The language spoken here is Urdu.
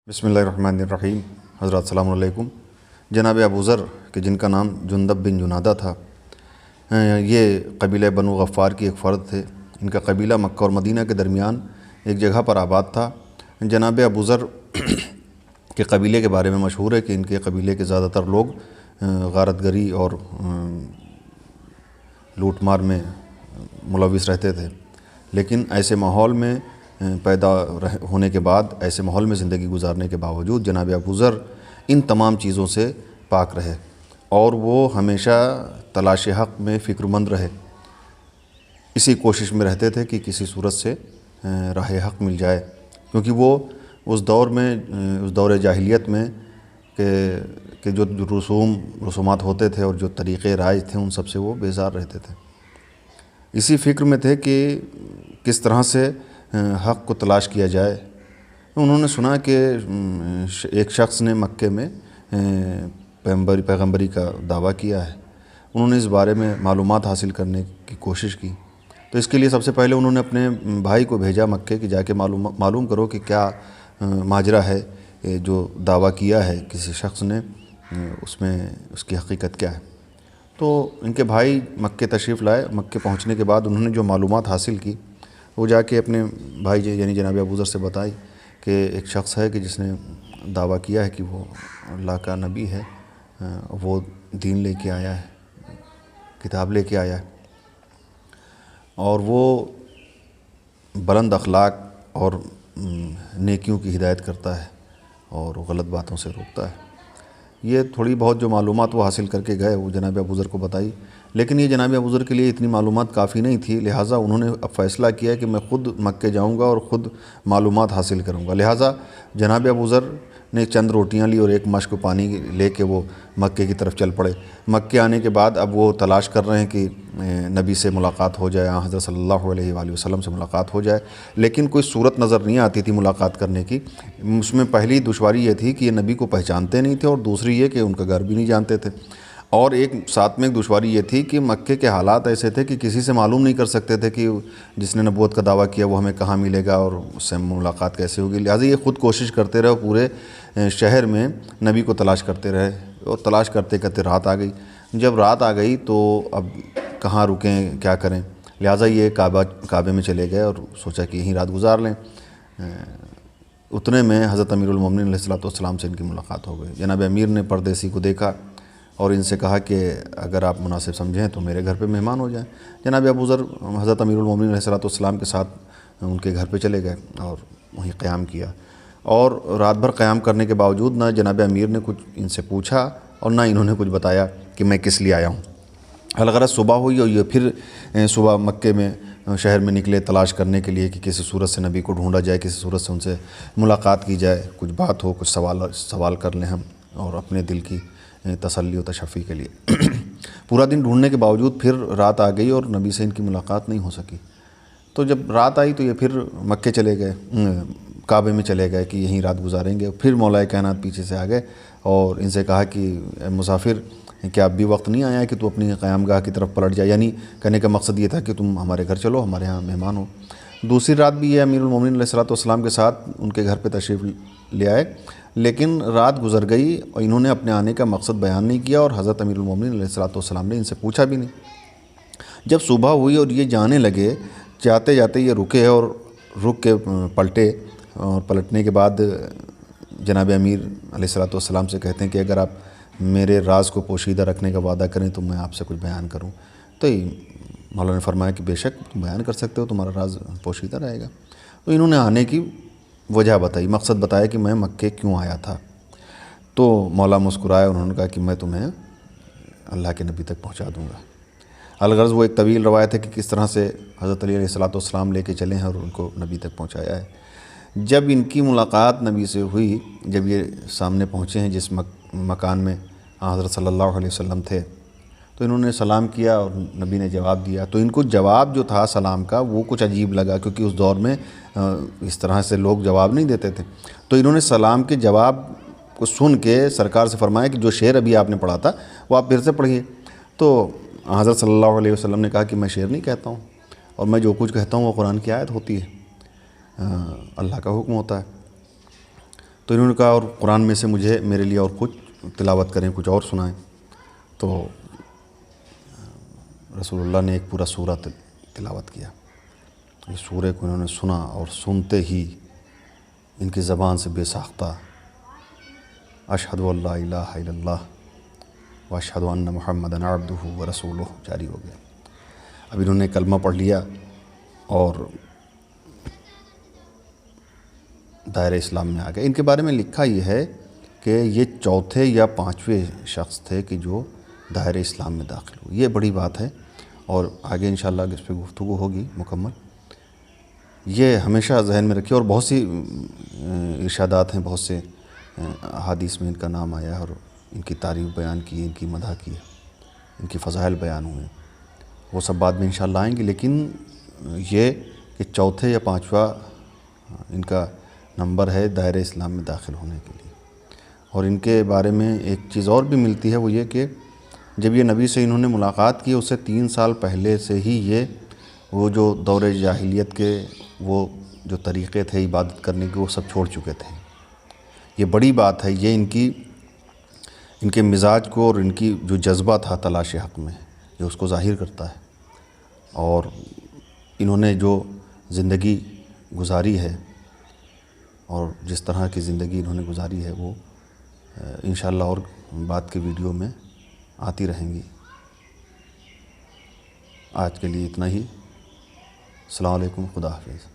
بسم اللہ الرحمن الرحیم۔ حضرات السلام علیکم۔ جناب ابو ذر کہ جن کا نام جندب بن جنادہ تھا، یہ قبیلہ بنو غفار کی ایک فرد تھے۔ ان کا قبیلہ مکہ اور مدینہ کے درمیان ایک جگہ پر آباد تھا۔ جناب ابو ذر کے قبیلے کے بارے میں مشہور ہے کہ ان کے قبیلے کے زیادہ تر لوگ غارت گری اور لوٹ مار میں ملوث رہتے تھے، لیکن ایسے ماحول میں پیدا ہونے کے بعد، ایسے ماحول میں زندگی گزارنے کے باوجود جناب ابو ذر ان تمام چیزوں سے پاک رہے اور وہ ہمیشہ تلاش حق میں فکر مند رہے۔ اسی کوشش میں رہتے تھے کہ کسی صورت سے راہ حق مل جائے، کیونکہ وہ اس دور جاہلیت میں کہ جو رسومات ہوتے تھے اور جو طریقے رائج تھے ان سب سے وہ بیزار رہتے تھے۔ اسی فکر میں تھے کہ کس طرح سے حق کو تلاش کیا جائے۔ انہوں نے سنا کہ ایک شخص نے مکے میں پیغمبری کا دعویٰ کیا ہے۔ انہوں نے اس بارے میں معلومات حاصل کرنے کی کوشش کی، تو اس کے لیے سب سے پہلے انہوں نے اپنے بھائی کو بھیجا مکے کہ جا کے معلوم کرو کہ کیا ماجرا ہے، جو دعویٰ کیا ہے کسی شخص نے، اس کی حقیقت کیا ہے۔ تو ان کے بھائی مکے تشریف لائے۔ مکے پہنچنے کے بعد انہوں نے جو معلومات حاصل کی وہ جا کے اپنے بھائی یعنی جناب ابو ذر سے بتائی کہ ایک شخص ہے کہ جس نے دعویٰ کیا ہے کہ وہ اللہ کا نبی ہے، وہ دین لے کے آیا ہے، کتاب لے کے آیا ہے، اور وہ بلند اخلاق اور نیکیوں کی ہدایت کرتا ہے اور غلط باتوں سے روکتا ہے۔ یہ تھوڑی بہت جو معلومات وہ حاصل کر کے گئے وہ جناب ابو ذر کو بتائی، لیکن یہ جناب ابو ذر کے لیے اتنی معلومات کافی نہیں تھی، لہٰذا انہوں نے اب فیصلہ کیا کہ میں خود مکے جاؤں گا اور خود معلومات حاصل کروں گا۔ لہٰذا جناب ابو ذر نے چند روٹیاں لی اور ایک مشک پانی لے کے وہ مکے کی طرف چل پڑے۔ مکے آنے کے بعد اب وہ تلاش کر رہے ہیں کہ نبی سے ملاقات ہو جائے، حضرت صلی اللہ علیہ وآلہ وسلم سے ملاقات ہو جائے، لیکن کوئی صورت نظر نہیں آتی تھی ملاقات کرنے کی۔ اس میں پہلی دشواری یہ تھی کہ یہ نبی کو پہچانتے نہیں تھے، اور دوسری یہ کہ ان کا گھر بھی نہیں جانتے تھے، اور ایک ساتھ میں ایک دشواری یہ تھی کہ مکے کے حالات ایسے تھے کہ کسی سے معلوم نہیں کر سکتے تھے کہ جس نے نبوت کا دعویٰ کیا وہ ہمیں کہاں ملے گا اور اس سے ملاقات کیسے ہوگی۔ لہٰذا یہ خود کوشش کرتے رہے، پورے شہر میں نبی کو تلاش کرتے رہے، اور تلاش کرتے کرتے رات آ گئی۔ جب رات آ گئی تو اب کہاں رکیں، کیا کریں، لہٰذا یہ کعبے میں چلے گئے اور سوچا کہ یہیں رات گزار لیں۔ اتنے میں حضرت امیر المومنین علیہ السلام سے ان کی ملاقات ہو گئی۔ جناب امیر نے پردیسی کو دیکھا اور ان سے کہا کہ اگر آپ مناسب سمجھیں تو میرے گھر پہ مہمان ہو جائیں۔ جناب ابو ذر حضرت امیر المومنین علیہ السلام کے ساتھ ان کے گھر پہ چلے گئے اور وہیں قیام کیا، اور رات بھر قیام کرنے کے باوجود نہ جناب امیر نے کچھ ان سے پوچھا اور نہ انہوں نے کچھ بتایا کہ میں کس لیے آیا ہوں۔ الغرض صبح ہوئی اور یہ پھر صبح مکے میں شہر میں نکلے تلاش کرنے کے لیے کہ کسی صورت سے نبی کو ڈھونڈا جائے، کسی صورت سے ان سے ملاقات کی جائے، کچھ بات ہو، کچھ سوال کر لیں ہم اور اپنے دل کی تسلی و تشفی کے لیے۔ پورا دن ڈھونڈنے کے باوجود پھر رات آ گئی اور نبی سے ان کی ملاقات نہیں ہو سکی۔ تو جب رات آئی تو یہ پھر مکے چلے گئے، کعبے میں چلے گئے کہ یہیں رات گزاریں گے۔ پھر مولا کائنات پیچھے سے آ گئے اور ان سے کہا کہ اے مسافر، کیا اب بھی وقت نہیں آیا کہ تو اپنی قیام گاہ کی طرف پلٹ جائے، یعنی کہنے کا مقصد یہ تھا کہ تم ہمارے گھر چلو، ہمارے ہاں مہمان ہو۔ دوسری رات بھی یہ امیر المومنین علیہ السلام کے ساتھ ان کے گھر پہ تشریف لے آئے، لیکن رات گزر گئی اور انہوں نے اپنے آنے کا مقصد بیان نہیں کیا، اور حضرت امیر المومنین علیہ السلام نے ان سے پوچھا بھی نہیں۔ جب صبح ہوئی اور یہ جانے لگے، جاتے جاتے یہ رکے اور رک کے پلٹے، اور پلٹنے کے بعد جناب امیر علیہ السلام سے کہتے ہیں کہ اگر آپ میرے راز کو پوشیدہ رکھنے کا وعدہ کریں تو میں آپ سے کچھ بیان کروں۔ تو مولا نے فرمایا کہ بے شک تم بیان کر سکتے ہو، تمہارا راز پوشیدہ رہے گا۔ تو انہوں نے آنے کی وجہ بتائی، مقصد بتایا کہ میں مکے کیوں آیا تھا۔ تو مولا مسکرائے، انہوں نے کہا کہ میں تمہیں اللہ کے نبی تک پہنچا دوں گا۔ الغرض وہ ایک طویل روایت ہے کہ کس طرح سے حضرت علی علیہ السلام لے کے چلے ہیں اور ان کو نبی تک پہنچایا ہے۔ جب ان کی ملاقات نبی سے ہوئی، جب یہ سامنے پہنچے ہیں جس مکان میں حضرت صلی اللہ علیہ وسلم تھے، تو انہوں نے سلام کیا اور نبی نے جواب دیا۔ تو ان کو جواب جو تھا سلام کا وہ کچھ عجیب لگا، کیونکہ اس دور میں اس طرح سے لوگ جواب نہیں دیتے تھے۔ تو انہوں نے سلام کے جواب کو سن کے سرکار سے فرمایا کہ جو شعر ابھی آپ نے پڑھا تھا وہ آپ پھر سے پڑھیے۔ تو حضرت صلی اللہ علیہ وسلم نے کہا کہ میں شعر نہیں کہتا ہوں، اور میں جو کچھ کہتا ہوں وہ قرآن کی آیت ہوتی ہے، اللہ کا حکم ہوتا ہے۔ تو انہوں نے کہا اور قرآن میں سے مجھے میرے لیے اور کچھ تلاوت کریں، کچھ اور سنائیں۔ تو رسول اللہ نے ایک پورا سورہ تلاوت کیا۔ اس سورے کو انہوں نے سنا اور سنتے ہی ان کی زبان سے بے ساختہ اشہد ان لا الہ الا اللہ واشہد ان محمدًا عبدہ ورسولہ جاری ہو گیا۔ اب انہوں نے کلمہ پڑھ لیا اور دائرہ اسلام میں آ گئے۔ ان کے بارے میں لکھا یہ ہے کہ یہ چوتھے یا پانچویں شخص تھے کہ جو دائرہ اسلام میں داخل ہوئے۔ یہ بڑی بات ہے اور آگے انشاءاللہ اس پہ گفتگو ہوگی مکمل۔ یہ ہمیشہ ذہن میں رکھیے، اور بہت سی ارشادات ہیں، بہت سے احادیث میں ان کا نام آیا ہے اور ان کی تعریف بیان کی، ان کی مدح کی، ان کی فضائل بیان ہوئے، وہ سب بعد میں انشاءاللہ آئیں گے۔ لیکن یہ کہ چوتھے یا پانچواں ان کا نمبر ہے دائرہ اسلام میں داخل ہونے کے لیے۔ اور ان کے بارے میں ایک چیز اور بھی ملتی ہے، وہ یہ کہ جب یہ نبی سے انہوں نے ملاقات کی، اس سے 3 سال پہلے سے ہی یہ وہ جو دور جاہلیت کے وہ جو طریقے تھے عبادت کرنے کے، وہ سب چھوڑ چکے تھے۔ یہ بڑی بات ہے، یہ ان کے مزاج کو اور ان کی جو جذبہ تھا تلاش حق میں، یہ اس کو ظاہر کرتا ہے۔ اور انہوں نے جو زندگی گزاری ہے اور جس طرح کی زندگی انہوں نے گزاری ہے، وہ انشاءاللہ اور بعد کے ویڈیو میں آتی رہیں گی۔ آج کے لیے اتنا ہی۔ السلام علیکم، خدا حافظ۔